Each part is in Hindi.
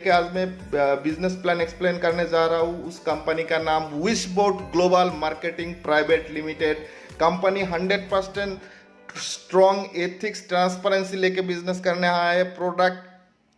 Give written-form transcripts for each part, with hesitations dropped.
कि आज मैं बिजनेस प्लान एक्सप्लेन करने जा रहा हूँ। उस कंपनी का नाम Wishboard global marketing private limited. Company 100% strong ethics transparency लेके बिजनेस करने आया है। प्रोडक्ट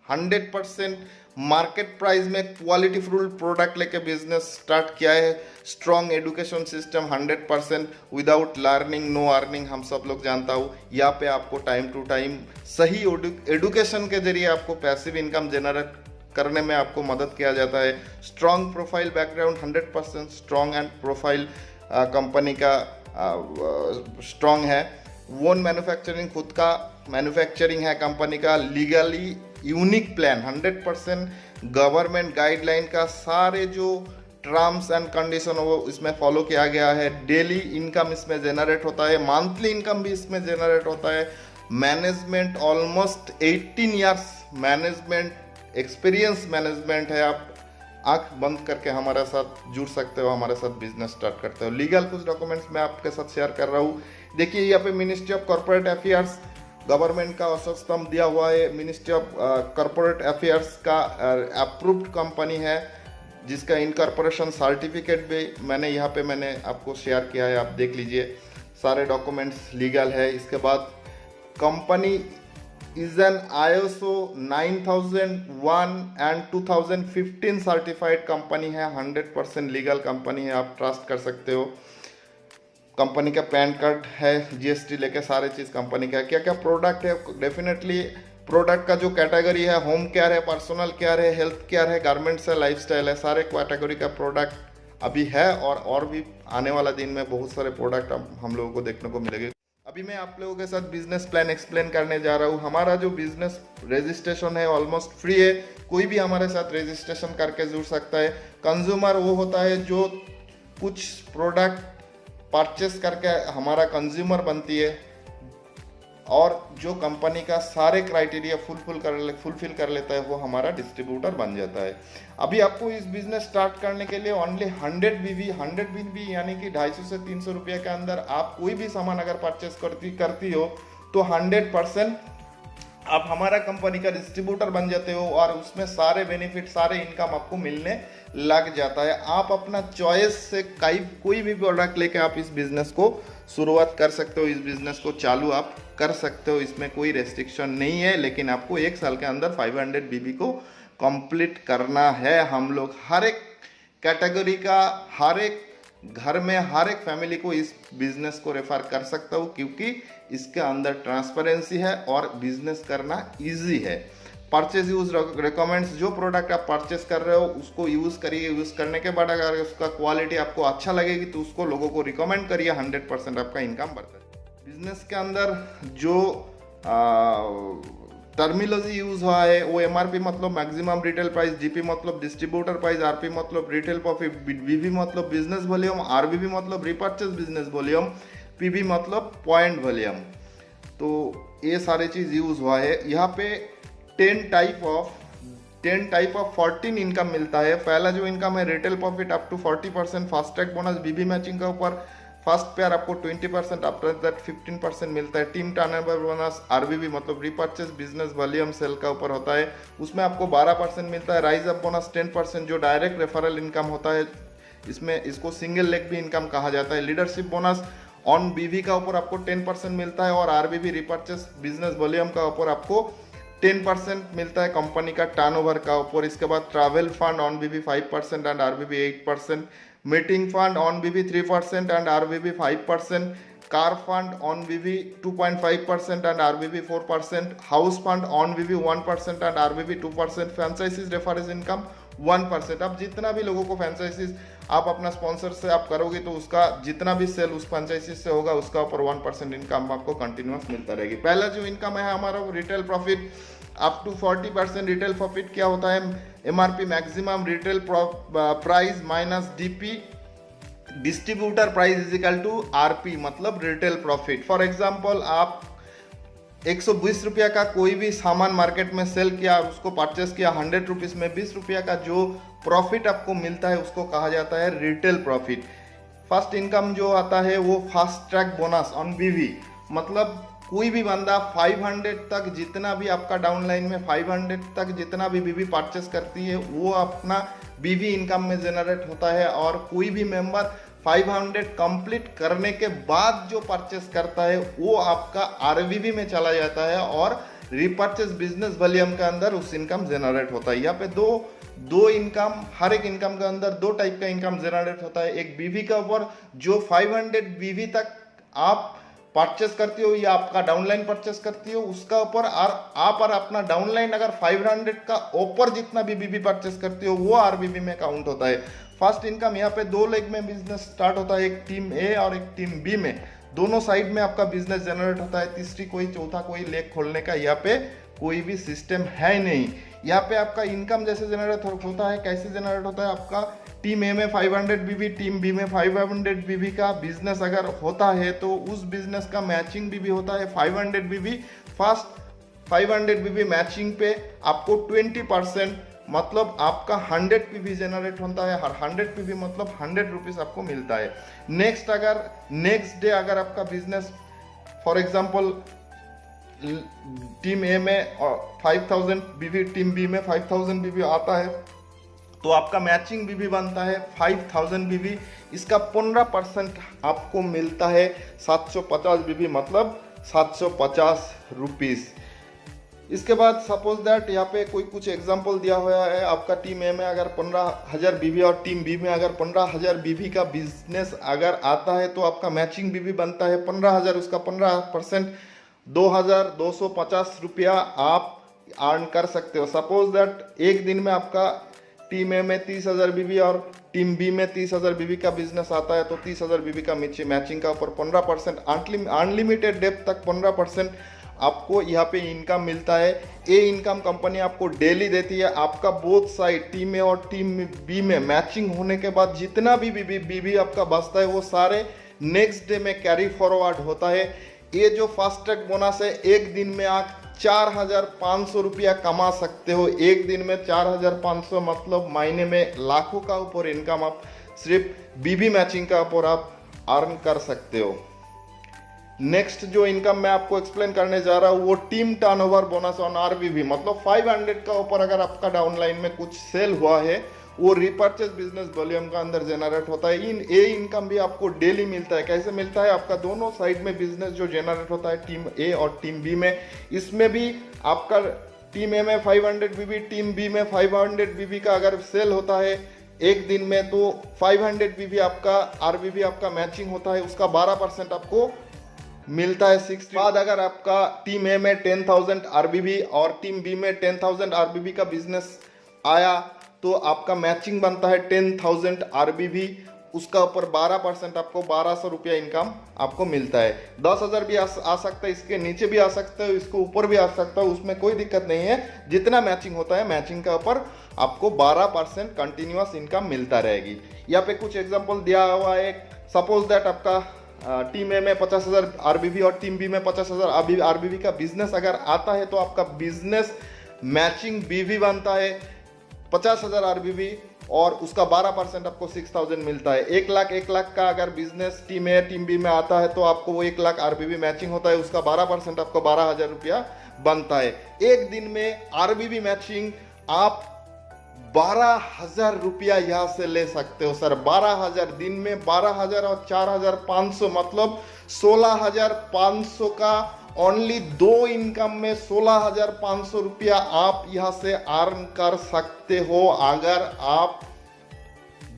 100% मार्केट प्राइस में क्वालिटी फुल प्रोडक्ट लेके बिजनेस स्टार्ट किया है। Strong education system 100% without learning no earning, हम सब लोग जानता हूँ। यहाँ पे आपको टाइम टू टाइम सही एडुकेशन के जरिए आपको पैसिव इनकम जनरेट करने में आपको मदद किया जाता है। Strong profile background 100% strong and profile company का स्ट्रॉन्ग है। ओन मैन्युफैक्चरिंग, खुद का मैन्युफैक्चरिंग है कंपनी का। Legally unique plan 100% government guideline का सारे जो टर्म्स एंड कंडीशन वो इसमें फॉलो किया गया है। डेली इनकम इसमें जनरेट होता है, मंथली इनकम भी इसमें जनरेट होता है। Management almost 18 years management experience management है। आप आंख बंद करके हमारे साथ जुड़ सकते हो, हमारे साथ बिजनेस स्टार्ट करते हो। लीगल कुछ डॉक्यूमेंट्स मैं आपके साथ शेयर कर रहा हूँ। देखिए यहाँ पे ministry of corporate affairs government का अशोक स्तंभ दिया हुआ है। मिनिस्ट्री ऑफ कॉर्पोरेट अफेयर्स का अप्रूव्ड कंपनी है, जिसका इनकॉर्पोरेशन सर्टिफिकेट भी मैंने आपको शेयर किया है। आप देख लीजिए, सारे डॉक्यूमेंट्स लीगल है। इसके बाद company is an ISO 9001 and 2015 certified company है। 100% लीगल कंपनी है, आप ट्रस्ट कर सकते हो। कंपनी का पैन कार्ड है, GST लेके सारे चीज़ कंपनी का। क्या क्या प्रोडक्ट है, डेफिनेटली प्रोडक्ट का जो कैटेगरी है, होम केयर है, पर्सनल केयर है, हेल्थ केयर है, गारमेंट्स है, लाइफस्टाइल है, सारे कैटेगरी का प्रोडक्ट अभी है। और भी आने वाला दिन में बहुत सारे प्रोडक्ट हम लोगों को देखने को मिलेंगे। अभी मैं आप लोगों के साथ बिजनेस प्लान एक्सप्लेन करने जा रहा हूँ। हमारा जो बिजनेस रजिस्ट्रेशन है ऑलमोस्ट फ्री है, कोई भी हमारे साथ रजिस्ट्रेशन करके जुड़ सकता है। कंज्यूमर वो होता है जो कुछ प्रोडक्ट परचेस करके हमारा कंज्यूमर बनती है, और जो कंपनी का सारे क्राइटेरिया फुलफिल कर लेता है वो हमारा डिस्ट्रीब्यूटर बन जाता है। अभी आपको इस बिजनेस स्टार्ट करने के लिए ओनली 100 BV यानी कि 250 से 300 रुपये के अंदर आप कोई भी सामान अगर परचेस करती हो तो 100% आप हमारा कंपनी का डिस्ट्रीब्यूटर बन जाते हो, और उसमें सारे बेनिफिट सारे इनकम आपको मिलने लग जाता है। आप अपना चॉइस से कोई भी प्रोडक्ट लेके आप इस बिजनेस को शुरुआत कर सकते हो, इस बिजनेस को चालू आप कर सकते हो। इसमें कोई रेस्ट्रिक्शन नहीं है, लेकिन आपको 1 साल के अंदर 500 BV को कंप्लीट करना है। हम लोग हर एक कैटेगरी का, हर एक घर में, हर एक फैमिली को इस बिजनेस को रेफर कर सकता हूँ, क्योंकि इसके अंदर ट्रांसपेरेंसी है और बिजनेस करना इजी है। परचेज यूज रिकमेंड्स, जो प्रोडक्ट आप परचेस कर रहे हो उसको यूज़ करिए। यूज़ करने के बाद अगर उसका क्वालिटी आपको अच्छा लगेगी तो उसको लोगों को रिकमेंड करिए। 100% आपका इनकम बढ़ता है। बिजनेस के अंदर जो टर्मिनोलॉजी यूज हुआ है वो MRP मतलब मैक्सिमम रिटेल प्राइस, GP मतलब डिस्ट्रीब्यूटर प्राइस, RP मतलब रिटेल प्रॉफिट, VV मतलब बिजनेस वॉल्यूम, RVV मतलब रिपर्चेज बिजनेस वॉल्यूम, PV मतलब पॉइंट वॉल्यूम। तो ये सारे चीज़ यूज हुआ है। यहाँ पे 10 टाइप ऑफ 14 इनकम मिलता है। पहला जो इनकम है retail profit up to 40%, fast track bonus, BB matching का ऊपर फर्स्ट पेयर आपको 20%, आफ्टर दैट 15% मिलता है। टीम टर्नओवर बोनस, RVB मतलब रिपर्चेस बिजनेस वॉल्यूम सेल का ऊपर होता है, उसमें आपको 12% मिलता है। राइज अप बोनस 10% जो डायरेक्ट रेफरल इनकम होता है, इसमें इसको सिंगल लेग भी इनकम कहा जाता है। लीडरशिप बोनस ऑन BV का ऊपर आपको 10% मिलता है, और RVB रिपर्चेस बिजनेस वॉल्यूम का ऊपर आपको 10% मिलता है कंपनी का टर्नओवर का ऊपर। इसके बाद travel fund on BV 5% and RVB 8%, meeting fund on BV 3% and RVB 5%, car fund on BV 2.5% and RVB 4%, house fund on BV 1% and RVB 2%, franchises reference income 1%। अब जितना भी लोगों को फ्रेंचाइजीज आप अपना स्पॉन्सर से आप करोगे तो उसका जितना भी सेल उस फ्रेंचाइजी से होगा उसका ऊपर 1% इनकम आपको कंटिन्यूस मिलता रहेगी। पहला जो इनकम है हमारा वो retail profit up to 40%। Retail profit क्या होता है? MRP maximum retail price minus DP distributor price is equal to RP मतलब रिटेल प्रॉफिट। फॉर एग्जाम्पल आप 120 रुपया का कोई भी सामान मार्केट में सेल किया, उसको परचेस किया 100 रुपीज़ में, 20 रुपया का जो प्रॉफिट आपको मिलता है उसको कहा जाता है रिटेल प्रॉफिट। फर्स्ट इनकम जो आता है वो fast track bonus on BV मतलब कोई भी बंदा 500 तक जितना भी आपका डाउनलाइन में 500 तक जितना भी बीवी परचेस करती है वो अपना बीवी इनकम में जनरेट होता है। और कोई भी मेंबर 500 कंप्लीट करने के बाद जो परचेस करता है वो आपका आरबीबी में चला जाता है और रिपर्चेस बिजनेस वॉल्यूम के अंदर उस इनकम जनरेट होता है। यहाँ पे दो इनकम, हर एक इनकम के अंदर दो टाइप का इनकम जनरेट होता है। एक बीवी के ऊपर जो 500 बीवी तक आप परचेस करती हो या आपका डाउनलाइन परचेस करती हो उसका ऊपर, और आप और अपना डाउनलाइन अगर 500 का ऊपर जितना भी बीबी परचेस करती हो वो आरबीबी में काउंट होता है। फर्स्ट इनकम यहाँ पे दो लेग में बिजनेस स्टार्ट होता है, एक टीम ए और एक टीम बी में, दोनों साइड में आपका बिजनेस जनरेट होता है। तीसरी कोई चौथा कोई लेग खोलने का यहाँ पे कोई भी सिस्टम है नहीं। यहाँ पे आपका इनकम जैसे जनरेट होता है, कैसे जनरेट होता है, आपका टीम ए में 500 बीबी, टीम बी में 500 बीबी का बिजनेस अगर होता है तो उस बिजनेस का मैचिंग बीबी होता है 500 बीबी। फर्स्ट 500 बीबी मैचिंग पे आपको 20% मतलब आपका 100 पीवी जनरेट होता है। हर 100 पीवी मतलब 100 रुपीज आपको मिलता है। नेक्स्ट डे अगर आपका बिजनेस फॉर एग्जांपल टीम ए में 5000 बीवी, टीम बी में 5000 बीवी आता है तो आपका मैचिंग बीवी बनता है 5000 बीवी। इसका 15% आपको मिलता है 750 बीवी मतलब 750 रुपीज। इसके बाद सपोज दैट यहाँ पे कोई कुछ एग्जांपल दिया हुआ है, आपका टीम ए में अगर 15,000 बीवी और टीम बी में अगर 15,000 बीवी का बिजनेस अगर आता है तो आपका मैचिंग बीवी बनता है 15,000, उसका 15% 2,250 रुपया आप अर्न कर सकते हो। सपोज दैट एक दिन में आपका टीम ए में 30,000 बीवी और टीम बी में 30,000 बीवी का बिजनेस आता है तो 30,000 बीवी का मैचिंग का ऊपर 15%, अनलिमिटेड डेप्थ तक 15% आपको यहाँ पे इनकम मिलता है। ये इनकम कंपनी आपको डेली देती है। आपका बोथ साइड टीम ए और टीम बी में मैचिंग होने के बाद जितना भी बीबी आपका बचता है वो सारे नेक्स्ट डे में कैरी फॉरवर्ड होता है। ये जो फास्ट ट्रैक बोनस है, एक दिन में आप 4,500 रुपया कमा सकते हो। एक दिन में 4,500 मतलब महीने में लाखों का ऊपर इनकम आप सिर्फ बीबी मैचिंग का ऊपर आप अर्न कर सकते हो। नेक्स्ट जो इनकम मैं आपको एक्सप्लेन करने जा रहा हूँ वो team turnover bonus on RBB, मतलब 500 का ऊपर अगर आपका डाउनलाइन में कुछ सेल हुआ है वो रिपर्चेस बिजनेस वॉल्यूम का अंदर जनरेट होता है। ये इनकम भी आपको डेली मिलता है। कैसे मिलता है, आपका दोनों साइड में बिजनेस जो जनरेट होता है टीम ए और टीम बी में, इसमें भी आपका टीम ए में 500 बीबी, टीम बी में 500 बीबी का अगर सेल होता है एक दिन में तो 500 बीबी आपका आरबीबी आपका मैचिंग होता है, उसका 12% आपको मिलता है। 60 बाद अगर आपका टीम ए में 10,000 आरबीबी और टीम बी में 10,000 आरबीबी का बिजनेस आया तो आपका मैचिंग बनता है 10,000 आरबीबी, उसका ऊपर 12% आपको 1,200 रुपया इनकम आपको मिलता है। 10,000 भी आ सकता है, इसके नीचे भी आ सकता है, इसको ऊपर भी आ सकता है, उसमें कोई दिक्कत नहीं है। जितना मैचिंग होता है मैचिंग का ऊपर आपको 12% कंटिन्यूअस इनकम मिलता रहेगी। यहाँ पे कुछ एग्जाम्पल दिया हुआ है। सपोज दैट आपका टीम ए में 50,000 आरबीबी और टीम बी में 50,000 आरबीबी का बिजनेस अगर आता है तो आपका बिजनेस मैचिंग बीवी बनता है 50,000 आरबीबी और उसका 12% आपको 6,000 मिलता है। 1 लाख का अगर बिजनेस टीम ए टीम बी में आता है तो आपको वो 1 लाख आरबीबी मैचिंग होता है, उसका 12% आपको 12,000 रुपया बनता है। एक दिन में आरबीबी मैचिंग आप 12,000 रुपया यहाँ से ले सकते हो सर। 12,000 दिन में 12,000 और 4,500 मतलब 16,500 का ओनली दो इनकम में 16,500 रुपया आप यहाँ से अर्न कर सकते हो अगर आप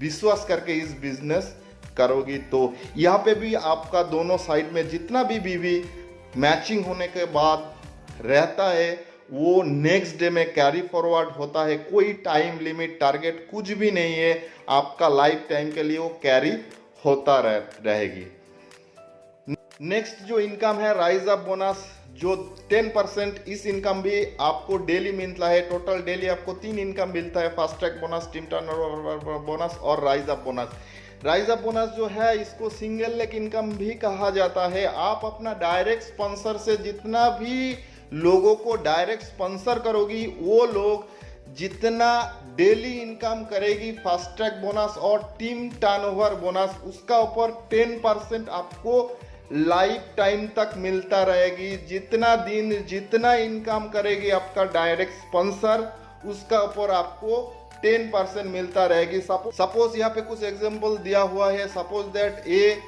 विश्वास करके इस बिजनेस करोगी तो। यहाँ पे भी आपका दोनों साइड में जितना भी बीवी मैचिंग होने के बाद रहता है वो नेक्स्ट डे में कैरी फॉरवर्ड होता है। कोई टाइम लिमिट टारगेट कुछ भी नहीं है, आपका लाइफ टाइम के लिए वो कैरी होता रहेगी। नेक्स्ट जो इनकम है राइज अप बोनस, जो 10%, इस इनकम भी आपको डेली मिलता है। टोटल डेली आपको 3 इनकम मिलता है, fast track bonus, team turnover bonus और rise up bonus. Rise up bonus जो है इसको सिंगल लेग इनकम भी कहा जाता है। आप अपना डायरेक्ट स्पॉन्सर से जितना भी लोगों को डायरेक्ट स्पॉन्सर करोगी वो लोग जितना डेली इनकम करेगी फास्ट ट्रैक बोनस और टीम टर्नओवर बोनस उसका ऊपर 10% आपको लाइफ टाइम तक मिलता रहेगी। जितना दिन जितना इनकम करेगी आपका डायरेक्ट स्पॉन्सर, उसका ऊपर आपको 10% मिलता रहेगी। सपोज यहाँ पे कुछ एग्जांपल दिया हुआ है। सपोज दैट ए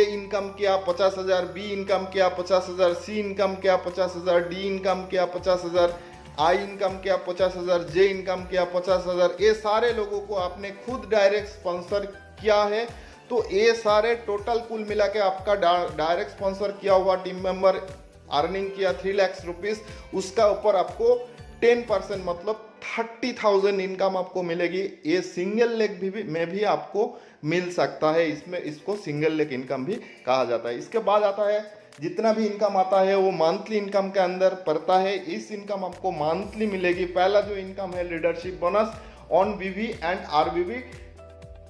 इनकम किया 50,000, बी इनकम किया 50,000, सी इनकम किया 50,000, डी इनकम किया 50,000, आई इनकम किया 50,000, जे इनकम किया 50,000। ये सारे लोगों को आपने खुद डायरेक्ट स्पॉन्सर किया है। तो ये सारे टोटल कुल मिला के आपका डायरेक्ट स्पॉन्सर किया हुआ टीम मेंबर अर्निंग किया 3 लाख रुपीस, उसका ऊपर आपको 10% मतलब 30,000 इनकम आपको मिलेगी। ये सिंगल लेग में भी आपको मिल सकता है। इसमें इसको सिंगल लेग इनकम भी कहा जाता है। इसके बाद आता है जितना भी इनकम आता है वो मंथली इनकम के अंदर पड़ता है। इस इनकम आपको मंथली मिलेगी। पहला जो इनकम है लीडरशिप बोनस ऑन बीवी एंड आरबीवी,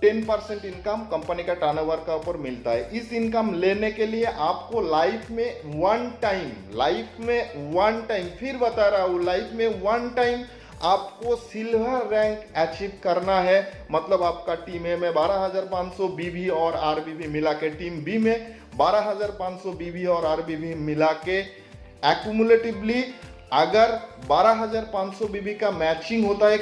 10% इनकम कंपनी का टर्नओवर का ऊपर मिलता है। इस इनकम लेने के लिए आपको लाइफ में वन टाइम फिर बता रहा हूँ, लाइफ में वन टाइम आपको सिल्वर रैंक अचीव करना है। मतलब आपका टीम ए में 12,500 बीवी और आरबीवी मिला के, टीम बी में 12,500 बीवी और आरबीवी मिला के एक्यूमुलेटिवली अगर 12,500 बीवी का मैचिंग होता है,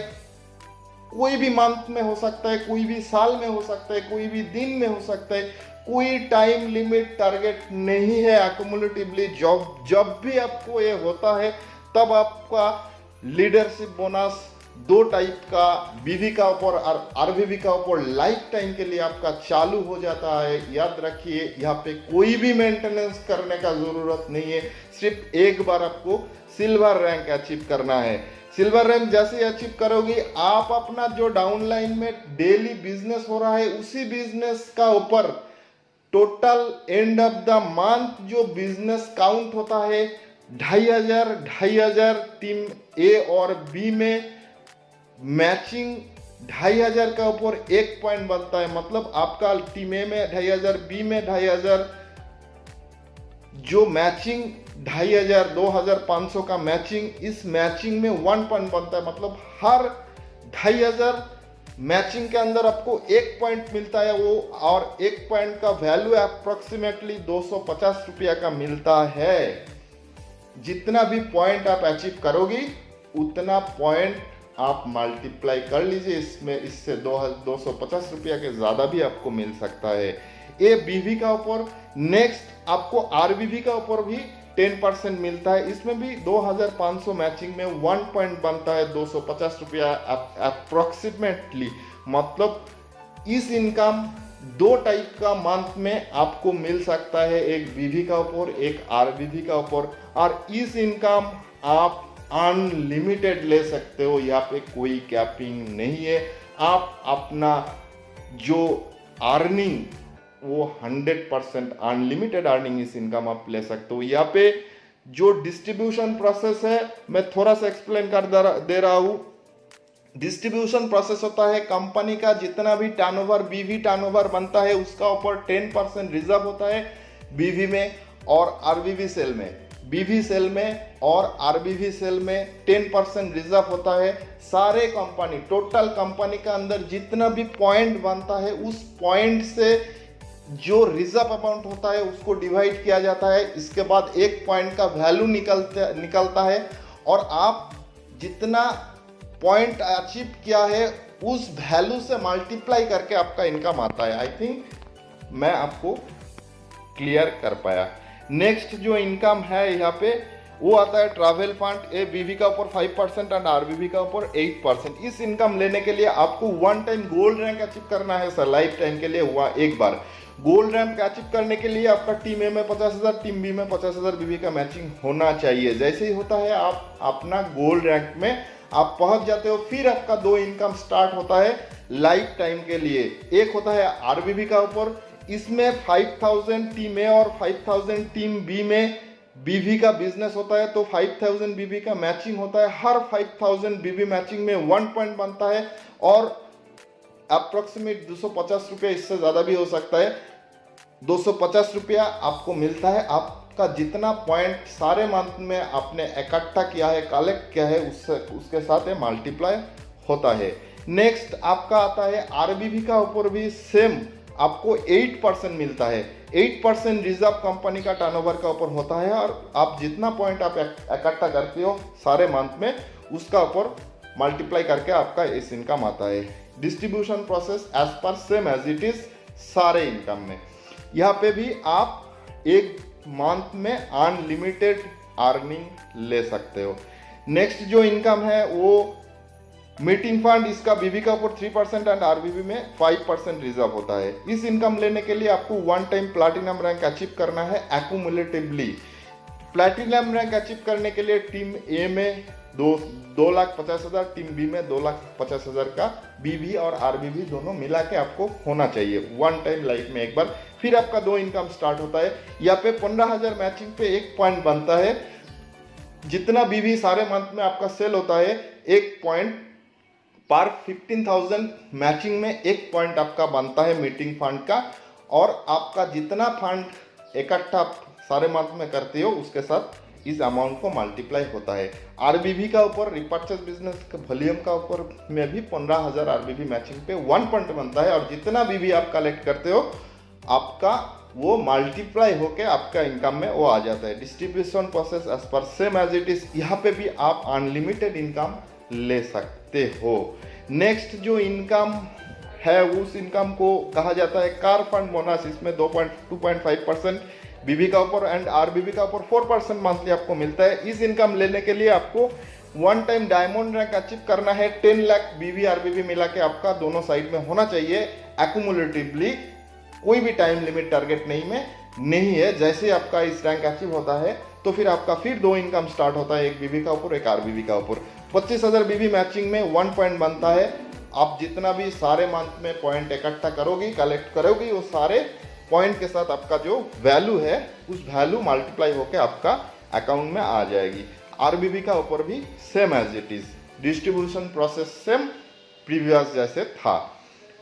कोई भी मंथ में हो सकता है, कोई भी साल में हो सकता है, कोई भी दिन में हो सकता है, कोई टाइम लिमिट टारगेट नहीं है। एक्यूमुलेटिवली जब भी आपको ये होता है तब आपका लीडरशिप बोनस 2 टाइप का, बीवी का ऊपर और आरबीवी का ऊपर लाइफ टाइम के लिए आपका चालू हो जाता है। याद रखिए यहाँ पे कोई भी मेंटेनेंस करने का जरूरत नहीं है, सिर्फ एक बार आपको सिल्वर रैंक अचीव करना है। सिल्वर रैंक जैसे अचीव करोगे आप अपना जो डाउनलाइन में डेली बिजनेस हो रहा है उसी बिजनेस का ऊपर total end of the month जो बिजनेस काउंट होता है 2,500 टीम ए और बी में मैचिंग 2,500 का ऊपर 1 पॉइंट बनता है। मतलब आपका टीम ए में 2,500, बी में 2,500, जो मैचिंग 2,500 2,500 का मैचिंग, इस मैचिंग में 1 पॉइंट बनता है। मतलब हर 2,500 मैचिंग के अंदर आपको 1 पॉइंट मिलता है वो, और 1 पॉइंट का वैल्यू अप्रोक्सीमेटली 250 रुपया का मिलता है। जितना भी पॉइंट आप अचीव करोगी उतना पॉइंट आप मल्टीप्लाई कर लीजिए, इससे 250 रुपया के ज़्यादा भी आपको मिल सकता है। ये बीवी का ऊपर। नेक्स्ट आपको आरबीवी का ऊपर भी 10% मिलता है। इसमें भी 2,500 मैचिंग में 1 पॉइंट बनता है 250 रुपया अप्रोक्सीमेटली। मतलब इस इनकम 2 टाइप का मंथ में आपको मिल सकता है, एक बीवी का ऊपर, एक आरबीवी का ऊपर। और इस इनकम आप अनलिमिटेड ले सकते हो, यहाँ पे कोई कैपिंग नहीं है। आप अपना जो अर्निंग वो 100% अनलिमिटेड अर्निंग इस इनकम आप ले सकते हो। यहाँ पे जो डिस्ट्रीब्यूशन प्रोसेस है मैं थोड़ा सा एक्सप्लेन कर दे रहा हूँ। डिस्ट्रीब्यूशन प्रोसेस होता है कंपनी का जितना भी टर्नओवर बीवी टर्नओवर बनता है उसका ऊपर 10% रिजर्व होता है बीवी में और आरबीवी सेल में। बीवी सेल में और आरबीवी सेल में 10% रिजर्व होता है। सारे कंपनी टोटल कंपनी का अंदर जितना भी पॉइंट बनता है उस पॉइंट से जो रिजर्व अमाउंट होता है उसको डिवाइड किया जाता है। इसके बाद 1 पॉइंट का वैल्यू निकलता है और आप जितना पॉइंट अचीव किया है उस वैल्यू से मल्टीप्लाई करके आपका इनकम आता है। आई थिंक मैं आपको क्लियर कर पाया। नेक्स्ट जो इनकम है यहाँ पे वो आता है ट्रैवल फंड। ए बीवी का ऊपर 5% एंड आरबीवी का ऊपर 8%। इस इनकम लेने के लिए आपको 1 टाइम गोल्ड रैंक अचीव करना है सर, लाइफ टाइम के लिए हुआ एक बार। गोल्ड रैंक अचीव करने के लिए आपका टीम ए में 50,000, टीम बी में 50,000 बीवी का मैचिंग होना चाहिए। जैसे ही होता है आप अपना गोल्ड रैंक में आप पहुंच जाते हो। फिर आपका 2 इनकम स्टार्ट होता है लाइफ टाइम के लिए। एक होता है आरबीवी का ऊपर, इसमें 5,000 टीम ए और 5,000 टीम बी में बीवी का बिजनेस होता है तो 5,000 बीवी का मैचिंग होता है। हर 5,000 बीवी मैचिंग में 1 पॉइंट बनता है और अप्रोक्सीमेट 250 रुपया, इससे ज़्यादा भी हो सकता है, 250 रुपया आपको मिलता है। आपका जितना पॉइंट सारे मंथ में आपने इकट्ठा किया है, कलेक्ट किया है, उसके साथ ये मल्टीप्लाई होता है। नेक्स्ट आपका आता है आरबीवी का ऊपर भी सेम आपको 8% मिलता है। 8% रिजर्व कंपनी का टर्नओवर का ऊपर होता है, और आप जितना पॉइंट आप इकट्ठा करते हो सारे मंथ में, उसका ऊपर मल्टीप्लाई करके आपका इस इनकम आता है। Distribution process as per same as it is सारे इनकम में। यहाँ पे भी आप एक मंथ में अनलिमिटेड अर्निंग ले सकते हो। नेक्स्ट जो इनकम है वो मीटिंग फंड, इसका बीवी का ऊपर 3% एंड आरबीबी में 5% रिजर्व होता है। इस इनकम लेने के लिए आपको one time platinum rank achieve करना है एक्यूमुलेटिवली। प्लैटिनम रैंक अचीव करने के लिए टीम ए में 2,50,000, टीम बी में 2,50,000 का बीवी और आरबीबी दोनों मिला के आपको होना चाहिए वन टाइम लाइफ में एक बार। फिर आपका 2 इनकम स्टार्ट होता है। यहाँ पे 15,000 मैचिंग पे 1 पॉइंट बनता है। जितना बीवी सारे मंथ में आपका सेल होता है, 1 पॉइंट पर 15,000 मैचिंग में 1 पॉइंट आपका बनता है मीटिंग फंड का। और आपका जितना फंड इकट्ठा सारे मंथ में करते हो उसके साथ इस अमाउंट को मल्टीप्लाई होता है। आरबीबी का ऊपर रिपर्चेस बिजनेस का वॉल्यूम का ऊपर में भी 15,000 आरबीबी मैचिंग पे 1 पॉइंट बनता है, और जितना बीवी आप कलेक्ट करते हो आपका वो मल्टीप्लाई होके आपका इनकम में वो आ जाता है। Distribution process as per same as it is. यहाँ पे भी आप अनलिमिटेड इनकम ले सकते हो। नेक्स्ट जो इनकम है उस इनकम को कहा जाता है कार फंड बोनस। इसमें 2.5% बीबी का ऊपर एंड आरबीबी का ऊपर 4% मंथली आपको मिलता है। इस इनकम लेने के लिए आपको one time diamond rank achieve करना है। 10 लाख बीबी आरबीबी मिला के आपका दोनों साइड में होना चाहिए एक्यूमुलेटिवली। कोई भी टाइम लिमिट टारगेट नहीं है। जैसे आपका इस रैंक अचीव होता है तो फिर आपका फिर 2 इनकम स्टार्ट होता है, एक बीबी का ऊपर एक आरबीबी का ऊपर। 25,000 बीबी मैचिंग में 1 पॉइंट बनता है। आप जितना भी सारे मंथ में पॉइंट इकट्ठा करोगी कलेक्ट करोगी, वो सारे पॉइंट के साथ आपका जो वैल्यू है उस वैल्यू मल्टीप्लाई होकर आपका अकाउंट में आ जाएगी। आरबीबी का ऊपर भी same as it is. Distribution process same previous जैसे था।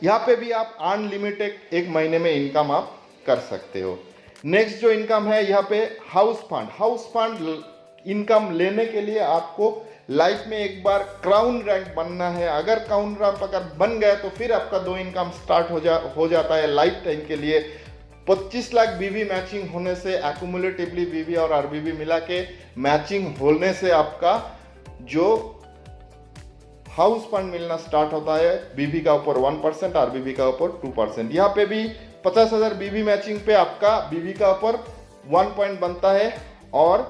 यहाँ पे भी आप अनलिमिटेड 1 महीने में इनकम आप कर सकते हो। नेक्स्ट जो इनकम है यहाँ पे house fund. House fund income लेने के लिए आपको लाइफ में एक बार क्राउन रैंक बनना है। अगर क्राउन रैंक अगर बन गया तो फिर आपका 2 इनकम स्टार्ट हो जाता है लाइफ टाइम के लिए। 25 लाख बीवी मैचिंग होने से एक्यूमुलेटिवली बीवी और आरबीबी मिला के मैचिंग होने से आपका जो हाउस फंड मिलना स्टार्ट होता है। बीवी का ऊपर 1%, आरबीबी का ऊपर 2%। यहाँ पे भी 50,000 बीवी मैचिंग पे आपका बीवी का ऊपर 1 पॉइंट बनता है, और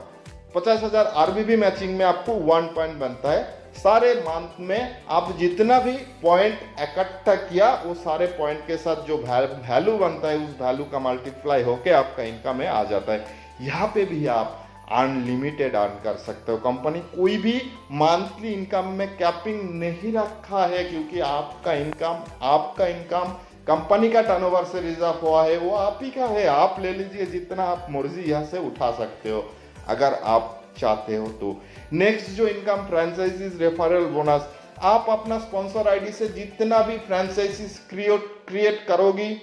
50,000 आरबीबी मैचिंग में आपको 1 पॉइंट बनता है। सारे मंथ में आप जितना भी पॉइंट इकट्ठा किया वो सारे पॉइंट के साथ जो वैल्यू बनता है उस वैल्यू का मल्टीप्लाई होके आपका इनकम में आ जाता है। यहाँ पे भी आप अनलिमिटेड अर्न कर सकते हो। कंपनी कोई भी मंथली इनकम में कैपिंग नहीं रखा है, क्योंकि आपका इनकम कंपनी का टर्नओवर से रिजर्व हुआ है, वो आप ही का है। आप ले लीजिए जितना आप मर्जी यहाँ से उठा सकते हो अगर आप चाहते हो तो। नेक्स्ट जो इनकम फ्रेंचाइजीज रेफरल बोनस। आप अपना स्पॉन्सर आईडी से जितना भी फ्रेंचाइजीज क्रिएट करोगी,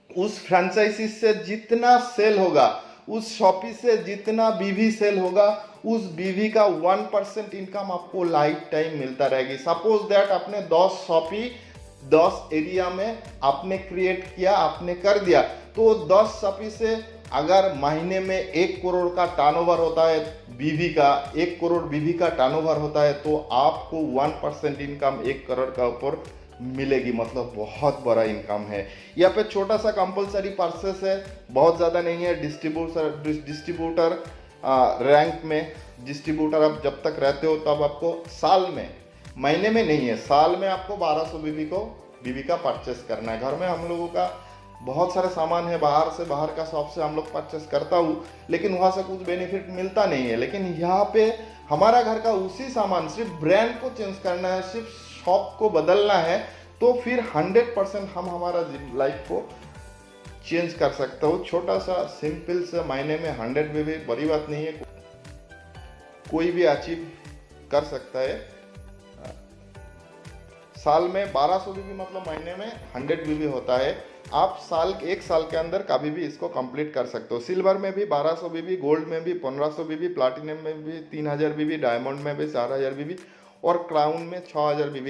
उस फ्रेंचाइजीज से जितना सेल होगा, उस शॉपी से जितना बीवी सेल होगा, उस बीवी का 1% इनकम आपको लाइफ टाइम मिलता रहेगी। सपोज दैट आपने 10 शॉपी 10 एरिया में आपने क्रिएट किया, आपने कर दिया, तो 10 शॉपी से अगर महीने में 1 करोड़ का टर्नओवर होता है बीवी का, 1 करोड़ बीवी का टर्नओवर होता है, तो आपको 1% इनकम 1 करोड़ का ऊपर मिलेगी। मतलब बहुत बड़ा इनकम है। यहाँ पे छोटा सा कंपलसरी परचेस है, बहुत ज़्यादा नहीं है। डिस्ट्रीब्यूटर रैंक में डिस्ट्रीब्यूटर आप जब तक रहते हो तब आपको साल में, महीने में नहीं है, साल में आपको 1200 बीवी का परचेस करना है। घर में हम लोगों का बहुत सारे सामान है, बाहर का शॉप से हम लोग परचेस करता हूँ, लेकिन वहाँ से कुछ बेनिफिट मिलता नहीं है। लेकिन यहाँ पे हमारा घर का उसी सामान, सिर्फ ब्रांड को चेंज करना है, सिर्फ शॉप को बदलना है, तो फिर 100% हम हमारा लाइफ को चेंज कर सकते हो। छोटा सा सिंपल से महीने में 100 बीवी बड़ी बात नहीं है, कोई भी अचीव कर सकता है। साल में 1200 बीवी मतलब महीने में 100 बीवी होता है। आप एक साल के अंदर कभी भी इसको कंप्लीट कर सकते हो। सिल्वर में भी 1200 बीवी, गोल्ड में भी 1500 बीवी, प्लाटिनम में भी 3000 बीवी, डायमंड में भी 4000 बीवी और क्राउन में 6000 बीवी